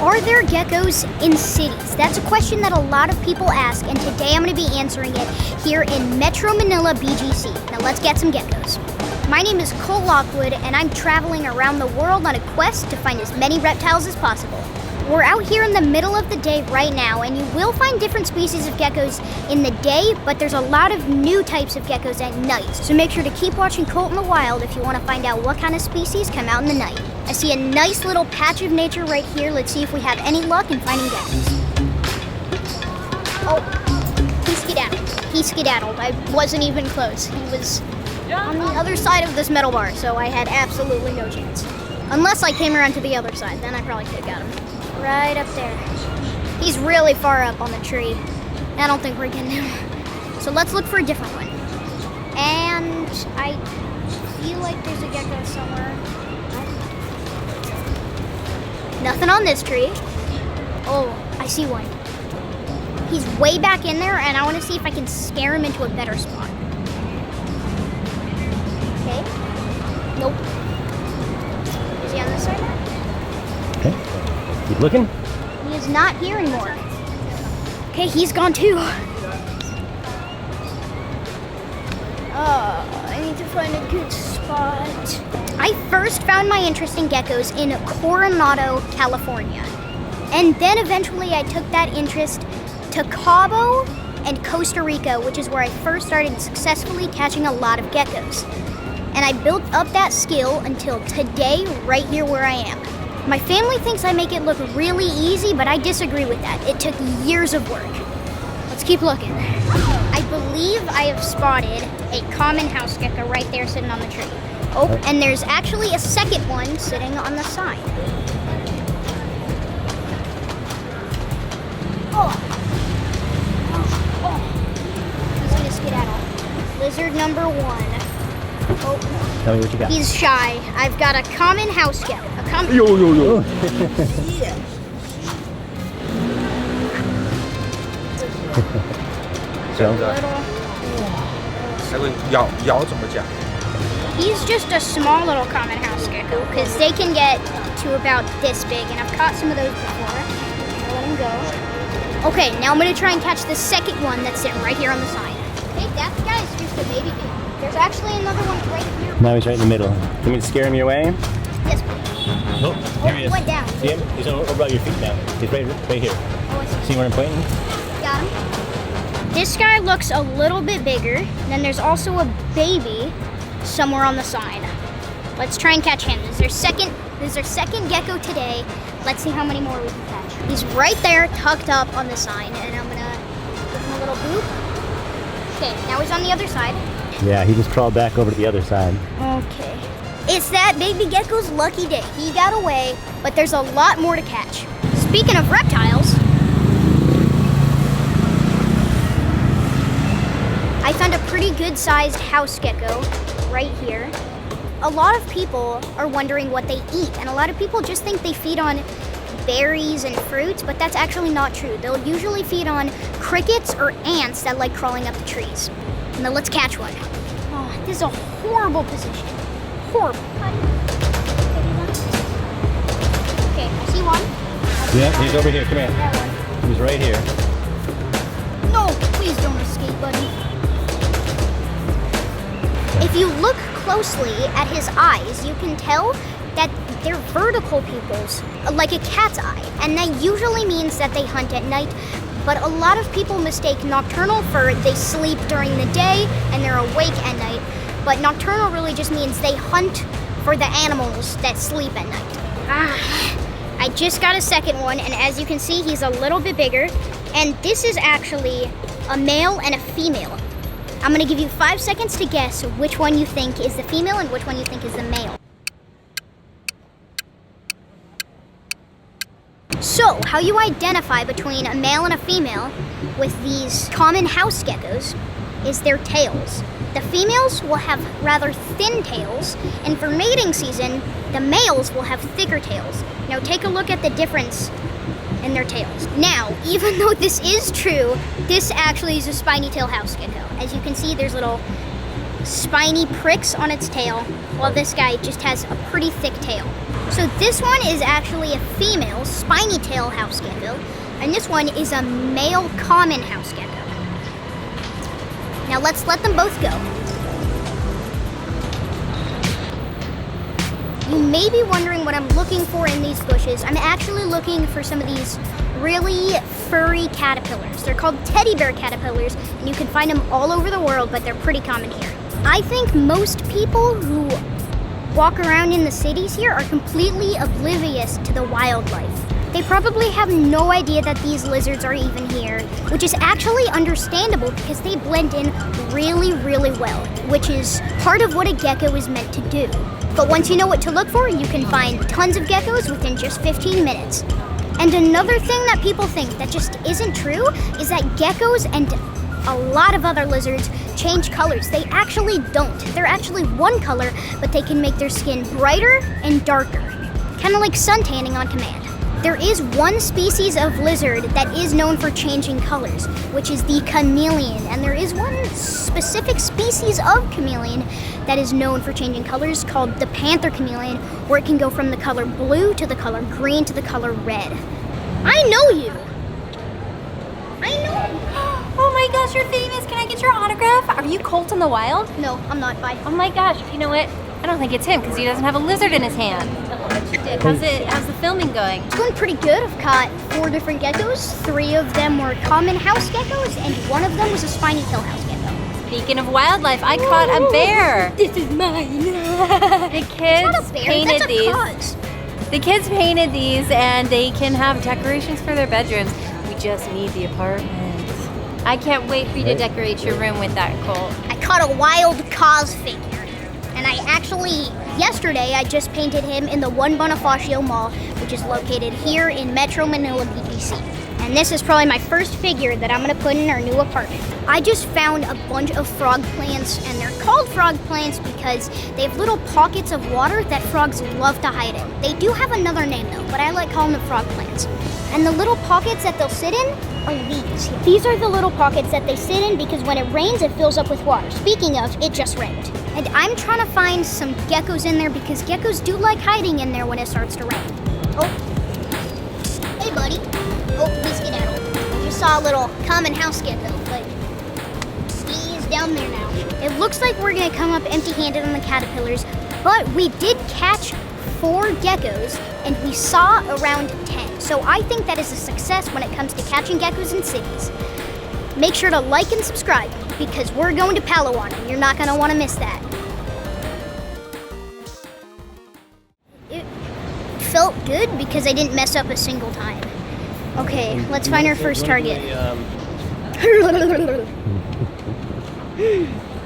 Are there geckos in cities? That's a question that a lot of people ask, and today I'm going to be answering it here in Metro Manila, BGC. Now let's get some geckos. My name is Cole Lockwood, and I'm traveling around the world on a quest to find as many reptiles as possible. We're out here in the middle of the day right now, and you will find different species of geckos in the day, but there's a lot of new types of geckos at night. So make sure to keep watching Colt in the Wild if you want to find out what kind of species come out in the night. I see a nice little patch of nature right here. Let's see if we have any luck in finding geckos. Oh, he skedaddled. He skedaddled. I wasn't even close. He was on the other side of this metal bar, so I had absolutely no chance. Unless I came around to the other side, then I probably could have got him. Right up there. He's really far up on the tree. I don't think we're getting him. So let's look for a different one. And I feel like there's a gecko somewhere. Nothing on this tree. Oh, I see one. He's way back in there, and I want to see if I can scare him into a better spot. Okay. Nope. Is he on this side now? Okay. Keep looking. He is not here anymore. Okay, he's gone too. I need to find a good spot. I first found my interest in geckos in Coronado, California. And then eventually I took that interest to Cabo and Costa Rica, which is where I first started successfully catching a lot of geckos. And I built up that skill until today, right here where I am. My family thinks I make it look really easy, but I disagree with that. It took years of work. Let's keep looking. I believe I have spotted a common house gecko right there sitting on the tree. Oh, and there's actually a second one sitting on the side. He's gonna skedaddle. Lizard number one. Oh. Tell me what you got. He's shy. I've got a common house gecko. Yo. He's just a small little common house gecko because they can get to about this big, and I've caught some of those before. I'll let him go. Okay, now I'm going to try and catch the second one that's sitting right here on the side. Okay, that guy's just a baby gecko. There's actually another one right here. Now he's right in the middle. Can we scare him your way? Yes, please. Oh, here he is. Went down. See him? He's over your feet now. He's right here. Oh, I see. See where I'm pointing? Got him. This guy looks a little bit bigger. Then there's also a baby somewhere on the side. Let's try and catch him. This is our second gecko today. Let's see how many more we can catch. He's right there, tucked up on the side, and I'm gonna give him a little boop. Okay, now he's on the other side. Yeah, he just crawled back over to the other side. Okay. It's that baby gecko's lucky day. He got away, but there's a lot more to catch. Speaking of reptiles, I found a pretty good sized house gecko right here. A lot of people are wondering what they eat, and a lot of people just think they feed on berries and fruits, but that's actually not true. They'll usually feed on crickets or ants that like crawling up the trees. Now let's catch one. Oh, this is a horrible position. Horrible. Okay, I see one. Yeah, he's over here. Come here. That one. He's right here. No, please don't escape, buddy. If you look closely at his eyes, you can tell that they're vertical pupils, like a cat's eye. And that usually means that they hunt at night. But a lot of people mistake nocturnal for they sleep during the day and they're awake at night. But nocturnal really just means they hunt for the animals that sleep at night. I just got a second one, and as you can see, he's a little bit bigger. And this is actually a male and a female. I'm gonna give you 5 seconds to guess which one you think is the female and which one you think is the male. So, how you identify between a male and a female with these common house geckos is their tails. The females will have rather thin tails, and for mating season, the males will have thicker tails. Now take a look at the difference in their tails. Now, even though this is true, this actually is a spiny tail house gecko. As you can see, there's little spiny pricks on its tail, while this guy just has a pretty thick tail. So this one is actually a female spiny tail house gecko, and this one is a male common house gecko. Now let's let them both go. You may be wondering what I'm looking for in these bushes. I'm actually looking for some of these really furry caterpillars. They're called teddy bear caterpillars, and you can find them all over the world, but they're pretty common here. I think most people who walk around in the cities here are completely oblivious to the wildlife. They probably have no idea that these lizards are even here, which is actually understandable because they blend in really, really well, which is part of what a gecko is meant to do. But once you know what to look for, you can find tons of geckos within just 15 minutes. And another thing that people think that just isn't true is that geckos and a lot of other lizards change colors. They actually don't. They're actually one color, but they can make their skin brighter and darker, kind of like sun tanning on command. There is one species of lizard that is known for changing colors, which is the chameleon. And there is one specific species of chameleon that is known for changing colors called the panther chameleon, where it can go from the color blue to the color green to the color red. I know you. I know. Oh my gosh, you're famous. Can I get your autograph? Are you Colt in the Wild? No, I'm not. Bye. Oh my gosh, you know what? I don't think it's him because he doesn't have a lizard in his hand. How's the filming going? It's going pretty good. I've caught 4 different geckos. 3 of them were common house geckos, and 1 of them was a spiny tail house gecko. Speaking of wildlife, I caught a bear. This is mine. The kids It's not a bear. painted That's a these. cause. The kids painted these, and they can have decorations for their bedrooms. We just need the apartment. I can't wait for you to decorate your room with that, Colt. I caught a wild cause figure. And yesterday I just painted him in the One Bonifacio Mall, which is located here in Metro Manila, BGC. And this is probably my first figure that I'm gonna put in our new apartment. I just found a bunch of frog plants, and they're called frog plants because they have little pockets of water that frogs love to hide in. They do have another name though, but I like calling them frog plants. And the little pockets that they'll sit in are these. These are the little pockets that they sit in because when it rains, it fills up with water. Speaking of, it just rained. And I'm trying to find some geckos in there because geckos do like hiding in there when it starts to rain. Oh, hey buddy. Oh, he's skedaddled. I just saw a little common house gecko, but he is down there now. It looks like we're gonna come up empty-handed on the caterpillars, but we did catch 4 geckos and we saw around 10. So I think that is a success when it comes to catching geckos in cities. Make sure to like and subscribe because we're going to Palawan and you're not gonna wanna miss that. It felt good because I didn't mess up a single time. Okay, let's find our first target.